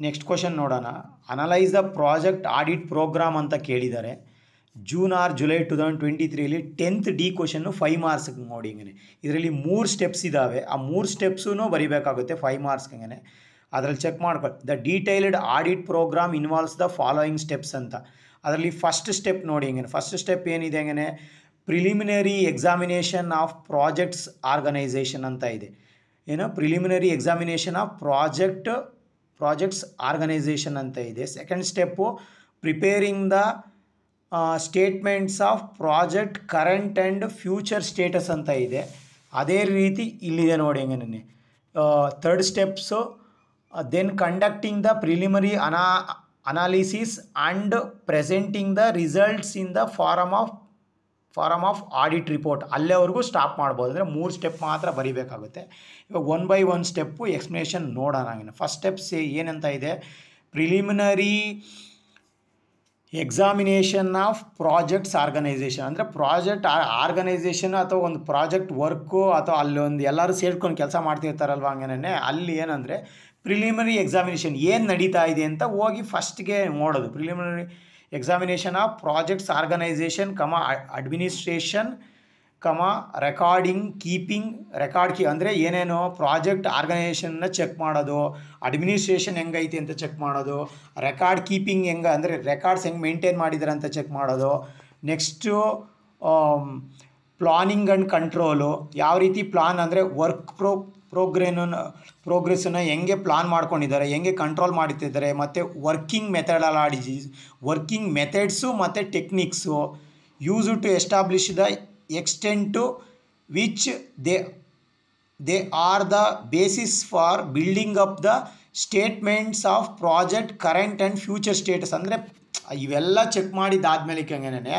Next question ನೋಡೋಣ. Analyse the project audit program ಅಂತ ಕೇಳಿದ್ದಾರೆ. June or July 2023 10th the ಕ್ವಶನ್ನು 5 ಮಾರ್ಕ್ಸ್ಗೆ ನೋಡಿ. ಹಿಂಗೆ ಇದರಲ್ಲಿ 3 ಸ್ಟೆಪ್ಸ್ ಇದ್ದಾವೆ. ಆ 3 ಸ್ಟೆಪ್ಸೂ ಬರಿಬೇಕಾಗುತ್ತೆ 5 ಮಾರ್ಕ್ಸ್ಗೆ. ಹಂಗೆ ಅದರಲ್ಲಿ ಚೆಕ್ ಮಾಡ್ಕೊಳ್ಳಿ. The detailed audit programme involves the following steps ಅಂತ. ಅದರಲ್ಲಿ ಫಸ್ಟ್ ಸ್ಟೆಪ್ ನೋಡಿ. ಹಿಂಗೆ ಫಸ್ಟ್ ಸ್ಟೆಪ್ ಏನಿದೆ, ಹಂಗೆ preliminary examination of projects organisation ಅಂತ ಇದೆ. ಏನು preliminary examination of projects organisation ಅಂತ ಇದೆ. Second step preparing the statements of project current and future status ಅಂತ ಇದೆ. ಅದೇ ರೀತಿ ಇಲ್ಲಿದೆ ನೋಡಿ. ಹೆಂಗೆ third steps then conducting the preliminary analysis and presenting the results in the form of audit report. ಅಲ್ಲೇವರೆಗೂ ಸ್ಟಾಪ್ ಮಾಡ್ಬೋದು. ಅಂದರೆ 3 ಸ್ಟೆಪ್ ಮಾತ್ರ ಬರೀಬೇಕಾಗುತ್ತೆ. ಇವಾಗ 1 by 1 ಸ್ಟೆಪ್ಪು ಎಕ್ಸ್ಪ್ಲನೇಷನ್ ನೋಡೋಣ. ಹಂಗೆ ಫಸ್ಟ್ ಸ್ಟೆಪ್ಸ್ ಏನಂತ ಇದೆ, preliminary examination of projects organisation. ಅಂದರೆ ಪ್ರಾಜೆಕ್ಟ್ ಆರ್ಗನೈಸೇಷನ್ ಅಥವಾ ಒಂದು ಪ್ರಾಜೆಕ್ಟ್ ವರ್ಕು ಅಥವಾ ಅಲ್ಲೊಂದು ಎಲ್ಲರೂ ಸೇರ್ಕೊಂಡು ಕೆಲಸ ಮಾಡ್ತಿರ್ತಾರಲ್ವ, ಹಂಗೇನೆ ಅಲ್ಲಿ ಏನಂದರೆ ಪ್ರಿಲಿಮಿನರಿ ಎಕ್ಸಾಮಿನೇಷನ್ ಏನು ನಡೀತಾ ಇದೆ ಅಂತ ಹೋಗಿ ಫಸ್ಟ್ಗೆ ನೋಡೋದು. Preliminary examination of projects organisation administration record ಅಂದರೆ ಏನೇನು ಪ್ರಾಜೆಕ್ಟ್ ಆರ್ಗನೈಸೇಷನ್ನ ಚೆಕ್ ಮಾಡೋದು, ಅಡ್ಮಿನಿಸ್ಟ್ರೇಷನ್ ಹೆಂಗೈತೆ ಅಂತ ಚೆಕ್ ಮಾಡೋದು, ರೆಕಾರ್ಡ್ ಕೀಪಿಂಗ್ ಹೆಂಗೆ ಅಂದರೆ ರೆಕಾರ್ಡ್ಸ್ ಹೆಂಗೆ ಮೇಂಟೈನ್ ಮಾಡಿದ್ದಾರೆ ಅಂತ ಚೆಕ್ ಮಾಡೋದು. Next planning and control. ಯಾವ ರೀತಿ ಪ್ಲಾನ್ ಅಂದರೆ ವರ್ಕ್ ಪ್ರೋಗ್ರೆಸ್ಸನ್ನು ಹೆಂಗೆ ಪ್ಲಾನ್ ಮಾಡ್ಕೊಂಡಿದ್ದಾರೆ, ಹೆಂಗೆ ಕಂಟ್ರೋಲ್ ಮಾಡ್ತಿದ್ದಾರೆ, ಮತ್ತು ವರ್ಕಿಂಗ್ ಮೆಥಡ್ಸು ಮತ್ತು techniques use to establish the extent to which they are the basis for building up the statements of project current and future status. ಅಂದರೆ ಇವೆಲ್ಲ ಚೆಕ್ ಮಾಡಿದ್ದಾದಮೇಲೆ ಹಂಗೇನೆ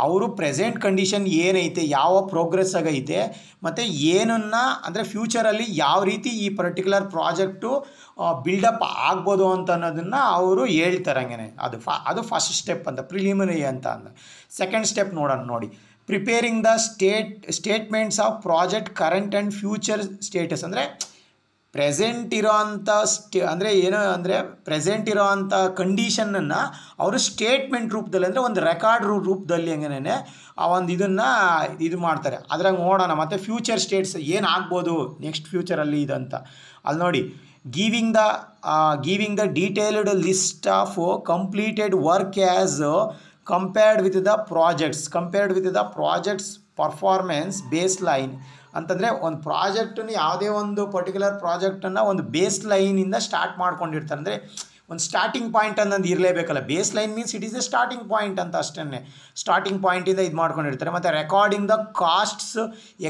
ಅವರು ಪ್ರೆಸೆಂಟ್ ಕಂಡೀಷನ್ ಏನೈತೆ, ಯಾವ ಪ್ರೋಗ್ರೆಸ್ ಆಗೈತೆ, ಮತ್ತು ಏನನ್ನು ಅಂದರೆ ಫ್ಯೂಚರಲ್ಲಿ ಯಾವ ರೀತಿ ಈ ಪರ್ಟಿಕ್ಯುಲರ್ ಪ್ರಾಜೆಕ್ಟು ಬಿಲ್ಡಪ್ ಆಗ್ಬೋದು ಅಂತ ಅನ್ನೋದನ್ನು ಅವರು ಹೇಳ್ತಾರೆ. ಹಂಗೇನೆ ಅದು ಫಸ್ಟ್ ಸ್ಟೆಪ್ ಅಂತ, ಪ್ರಿಲಿಮಿನರಿ ಅಂತ ಅಂದರೆ. ಸೆಕೆಂಡ್ ಸ್ಟೆಪ್ ನೋಡೋಣ ನೋಡಿ. Preparing the statements of project current and future status. ಅಂದರೆ ಪ್ರೆಸೆಂಟ್ ಇರೋವಂಥ ಪ್ರೆಸೆಂಟ್ ಇರೋವಂಥ ಕಂಡೀಷನನ್ನು ಅವರು ಸ್ಟೇಟ್ಮೆಂಟ್ ರೂಪದಲ್ಲಿ ಅಂದರೆ ಒಂದು ರೆಕಾರ್ಡ್ ರೂಪದಲ್ಲಿ ಹಂಗೇನೆ ಆ ಒಂದು ಇದು ಮಾಡ್ತಾರೆ. ಅದ್ರಾಗ ನೋಡೋಣ. ಮತ್ತು ಫ್ಯೂಚರ್ ಸ್ಟೇಟ್ಸ್ ಏನಾಗ್ಬೋದು ನೆಕ್ಸ್ಟ್ ಫ್ಯೂಚರಲ್ಲಿ ಇದಂತ ಅಲ್ಲಿ ನೋಡಿ. Giving the detailed list of completed work as compared with the projects performance base line ಅಂತಂದರೆ ಒಂದು ಪ್ರಾಜೆಕ್ಟನ್ನು ಯಾವುದೇ ಒಂದು ಪರ್ಟಿಕ್ಯುಲರ್ ಪ್ರಾಜೆಕ್ಟನ್ನು ಒಂದು ಬೇಸ್ ಲೈನಿಂದ ಸ್ಟಾರ್ಟ್ ಮಾಡ್ಕೊಂಡಿರ್ತಾರೆ. ಅಂದರೆ ಒಂದು ಸ್ಟಾರ್ಟಿಂಗ್ ಪಾಯಿಂಟ್ ಅನ್ನೋದು ಇರಲೇಬೇಕಲ್ಲ. Base line means it is a starting point ಅಂತ ಅಷ್ಟೇ. ಸ್ಟಾರ್ಟಿಂಗ್ ಪಾಯಿಂಟಿಂದ ಇದು ಮಾಡ್ಕೊಂಡಿರ್ತಾರೆ. ಮತ್ತು recording the costs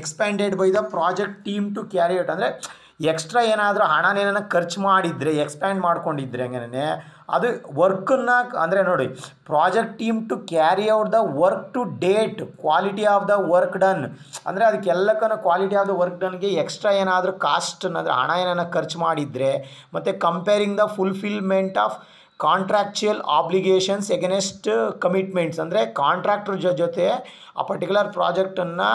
expended by the project team to carry out. ಅಂದರೆ ಎಕ್ಸ್ಟ್ರಾ ಏನಾದರೂ ಹಣನೇನ ಖರ್ಚು ಮಾಡಿದರೆ, ಎಕ್ಸ್ಪ್ಯಾಂಡ್ ಮಾಡ್ಕೊಂಡಿದ್ರೆ ಹಂಗೇನೆ ಅದು ವರ್ಕನ್ನು ಅಂದರೆ ನೋಡಿ, project team to carry out the work to date, quality of the work done. ಅಂದರೆ ಅದಕ್ಕೆಲ್ಲಕ್ಕೂ ಕ್ವಾಲಿಟಿ ಆಫ್ ದ ವರ್ಕ್ ಡನ್ಗೆ ಎಕ್ಸ್ಟ್ರಾ ಏನಾದರೂ ಕಾಸ್ಟ್ ಅಂದರೆ ಹಣ ಏನಾರ ಖರ್ಚು ಮಾಡಿದರೆ, ಮತ್ತು comparing the fulfilment of contractual obligations against commitments. ಅಂದರೆ ಕಾಂಟ್ರಾಕ್ಟ್ರ್ ಜೊತೆ ಆ ಪರ್ಟಿಕ್ಯುಲರ್ ಪ್ರಾಜೆಕ್ಟನ್ನು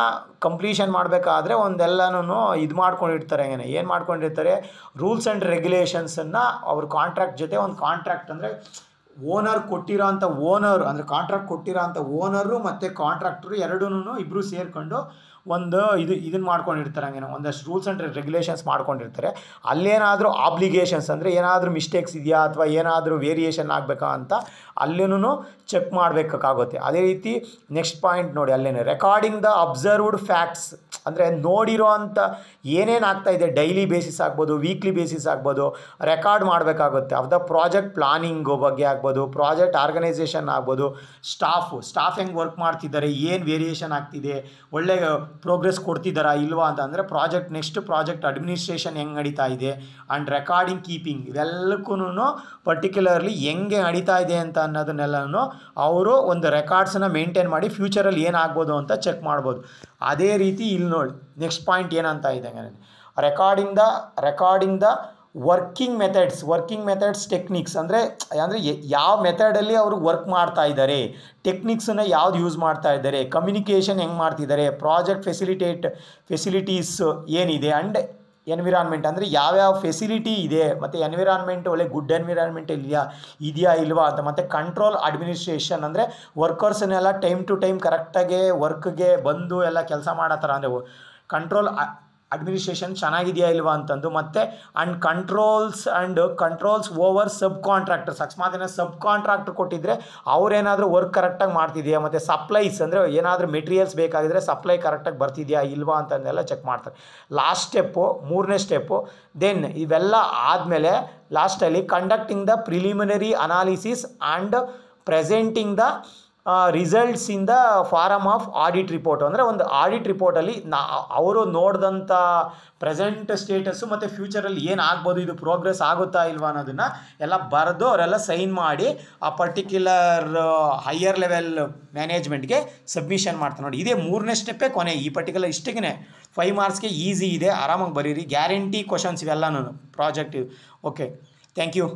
ಕಂಪ್ಲೀಷನ್ ಮಾಡಬೇಕಾದ್ರೆ ಒಂದೆಲ್ಲನೂ ಇದು ಮಾಡ್ಕೊಂಡಿರ್ತಾರೆ. ಏನು ಮಾಡ್ಕೊಂಡಿರ್ತಾರೆ, ರೂಲ್ಸ್ ಆ್ಯಂಡ್ ರೆಗ್ಯುಲೇಷನ್ಸನ್ನು ಅವ್ರ ಕಾಂಟ್ರಾಕ್ಟ್ ಜೊತೆ ಒಂದು ಕಾಂಟ್ರಾಕ್ಟ್ ಅಂದರೆ ಕಾಂಟ್ರಾಕ್ಟ್ ಕೊಟ್ಟಿರೋ ಅಂಥ ಓನರು ಮತ್ತು ಕಾಂಟ್ರಾಕ್ಟ್ರು ಎರಡೂ ಇಬ್ಬರು ಸೇರಿಕೊಂಡು ಒಂದು ಇದನ್ನು ಮಾಡ್ಕೊಂಡಿರ್ತಾರೆ. ಹಂಗೆ ಒಂದಷ್ಟು ರೂಲ್ಸ್ ಆ್ಯಂಡ್ ರೆಗ್ಯುಲೇಷನ್ಸ್ ಮಾಡ್ಕೊಂಡಿರ್ತಾರೆ. ಅಲ್ಲೇನಾದರೂ ಆಬ್ಲಿಗೇಷನ್ಸ್ ಅಂದರೆ ಏನಾದರೂ ಮಿಸ್ಟೇಕ್ಸ್ ಇದೆಯಾ ಅಥವಾ ಏನಾದರೂ ವೇರಿಯೇಷನ್ ಆಗಬೇಕಾ ಅಂತ ಅಲ್ಲಿನೂ ಚೆಕ್ ಮಾಡಬೇಕಾಗುತ್ತೆ. ಅದೇ ರೀತಿ ನೆಕ್ಸ್ಟ್ ಪಾಯಿಂಟ್ ನೋಡಿ, ಅಲ್ಲೇನೆ ರೆಕಾರ್ಡಿಂಗ್ ದ ಅಬ್ಸರ್ವ್ಡ್ ಫ್ಯಾಕ್ಟ್ಸ್. ಅಂದರೆ ನೋಡಿರೋ ಅಂಥ ಏನೇನು ಆಗ್ತಾಯಿದೆ, ಡೈಲಿ ಬೇಸಿಸ್ ಆಗ್ಬೋದು, ವೀಕ್ಲಿ ಬೇಸಿಸ್ ಆಗ್ಬೋದು, ರೆಕಾರ್ಡ್ ಮಾಡಬೇಕಾಗುತ್ತೆ. ಆಫ್ ದ ಪ್ರಾಜೆಕ್ಟ್ ಪ್ಲಾನಿಂಗು ಬಗ್ಗೆ ಆಗ್ಬೋದು, ಪ್ರಾಜೆಕ್ಟ್ ಆರ್ಗನೈಸೇಷನ್ ಆಗ್ಬೋದು, ಸ್ಟಾಫ್ ಹೆಂಗೆ ವರ್ಕ್ ಮಾಡ್ತಿದ್ದಾರೆ, ಏನು ವೇರಿಯೇಷನ್ ಆಗ್ತಿದೆ, ಒಳ್ಳೆ ಪ್ರೋಗ್ರೆಸ್ ಕೊಡ್ತಿದ್ದಾರಾ ಇಲ್ವಾ ಅಂತ. ಅಂದರೆ ನೆಕ್ಸ್ಟ್ ಪ್ರಾಜೆಕ್ಟ್ ಅಡ್ಮಿನಿಸ್ಟ್ರೇಷನ್ ಹೆಂಗೆ ನಡೀತಾ ಇದೆ, ಆ್ಯಂಡ್ ರೆಕಾರ್ಡಿಂಗ್ ಕೀಪಿಂಗ್ ಇವೆಲ್ಲಕ್ಕೂ ಪರ್ಟಿಕ್ಯುಲರ್ಲಿ ಹೆಂಗೆ ನಡೀತಾ ಇದೆ ಅಂತ ಅನ್ನೋದನ್ನೆಲ್ಲನೂ ಅವರು ಒಂದು ರೆಕಾರ್ಡ್ಸನ್ನು ಮೇಂಟೈನ್ ಮಾಡಿ ಫ್ಯೂಚರಲ್ಲಿ ಏನಾಗ್ಬೋದು ಅಂತ ಚೆಕ್ ಮಾಡ್ಬೋದು. ಅದೇ ರೀತಿ ಇಲ್ಲಿ ನೋಡಿ ನೆಕ್ಸ್ಟ್ ಪಾಯಿಂಟ್ ಏನಂತ ಇದೆ, recording the working methods techniques. ಅಂದರೆ ಯಾವ ಮೆಥಡಲ್ಲಿ ಅವರು ವರ್ಕ್ ಮಾಡ್ತಾ ಇದ್ದಾರೆ, ಟೆಕ್ನಿಕ್ಸನ್ನು ಯಾವ್ದು ಯೂಸ್ ಮಾಡ್ತಾ ಇದ್ದಾರೆ, ಕಮ್ಯುನಿಕೇಷನ್ ಹೆಂಗೆ ಮಾಡ್ತಿದ್ದಾರೆ, ಪ್ರಾಜೆಕ್ಟ್ ಫೆಸಿಲಿಟೀಸ್ ಏನಿದೆ, ಆ್ಯಂಡ್ ಎನ್ವಿರಾನ್ಮೆಂಟ್ ಅಂದರೆ ಯಾವ್ಯಾವ ಫೆಸಿಲಿಟಿ ಇದೆ, ಮತ್ತು ಎನ್ವಿರಾನ್ಮೆಂಟ್ ಒಳ್ಳೆ ಗುಡ್ ಎನ್ವಿರಾನ್ಮೆಂಟ್ ಇದೆಯಾ ಇಲ್ವಾ ಅಂತ. ಮತ್ತು ಕಂಟ್ರೋಲ್ ಅಡ್ಮಿನಿಸ್ಟ್ರೇಷನ್ ಅಂದರೆ ವರ್ಕರ್ಸನ್ನೆಲ್ಲ ಟೈಮ್ ಟು ಟೈಮ್ ಕರೆಕ್ಟಾಗಿ ವರ್ಕ್ಗೆ ಬಂದು ಎಲ್ಲ ಕೆಲಸ ಮಾಡೋ ಥರ, ಅಂದರೆ ಕಂಟ್ರೋಲ್ ಅಡ್ಮಿನಿಸ್ಟ್ರೇಷನ್ ಚೆನ್ನಾಗಿದೆಯಾ ಇಲ್ವಾ ಅಂತಂದು. ಮತ್ತು ಕಂಟ್ರೋಲ್ಸ್ ಓವರ್ ಸಬ್ ಕಾಂಟ್ರಾಕ್ಟರ್ಸ್, ಅಕಸ್ಮಾತ್ ಏನೋ ಸಬ್ ಕಾಂಟ್ರಾಕ್ಟರ್ ಕೊಟ್ಟಿದ್ದರೆ ಅವ್ರೇನಾದರೂ ವರ್ಕ್ ಕರೆಕ್ಟಾಗಿ ಮಾಡ್ತಿದೆಯಾ, ಮತ್ತು ಸಪ್ಲೈಸ್ ಅಂದರೆ ಏನಾದರೂ ಮೆಟೀರಿಯಲ್ಸ್ ಬೇಕಾಗಿದ್ದರೆ ಸಪ್ಲೈ ಕರೆಕ್ಟಾಗಿ ಬರ್ತಿದೆಯಾ ಇಲ್ವಾ ಅಂತಂದೆಲ್ಲ ಚೆಕ್ ಮಾಡ್ತಾರೆ. ಲಾಸ್ಟ್ ಸ್ಟೆಪ್ಪು, ಮೂರನೇ ಸ್ಟೆಪ್ಪು. ದೆನ್ ಇವೆಲ್ಲ ಆದಮೇಲೆ ಲಾಸ್ಟಲ್ಲಿ conducting the preliminary analysis and presenting the results in the form of audit report. ಅಂದರೆ ಒಂದು ಆಡಿಟ್ ರಿಪೋರ್ಟಲ್ಲಿ ಅವರು ನೋಡಿದಂಥ ಪ್ರೆಸೆಂಟ್ ಸ್ಟೇಟಸ್ಸು ಮತ್ತು ಫ್ಯೂಚರಲ್ಲಿ ಏನು ಆಗ್ಬೋದು, ಇದು ಪ್ರೋಗ್ರೆಸ್ ಆಗುತ್ತಾ ಇಲ್ವಾ ಅನ್ನೋದನ್ನು ಎಲ್ಲ ಬರೆದು ಅವರೆಲ್ಲ ಸೈನ್ ಮಾಡಿ ಆ ಪರ್ಟಿಕ್ಯುಲರ್ ಹೈಯರ್ ಲೆವೆಲ್ ಮ್ಯಾನೇಜ್ಮೆಂಟ್ಗೆ ಸಬ್ಮಿಷನ್ ಮಾಡ್ತಾರೆ. ನೋಡಿ, ಇದೇ ಮೂರನೇ ಸ್ಟೆಪ್ಪೇ ಕೊನೆ. ಈ ಪರ್ಟಿಕ್ಯುಲರ್ ಇಷ್ಟಕ್ಕೆ 5 ಮಾರ್ಕ್ಸ್ಗೆ ಈಸಿ ಇದೆ, ಆರಾಮಾಗಿ ಬರೀರಿ. ಗ್ಯಾರಂಟಿ ಕ್ವಶನ್ಸ್ ಇವೆಲ್ಲನೂ ಪ್ರಾಜೆಕ್ಟ್. Okay, thank you.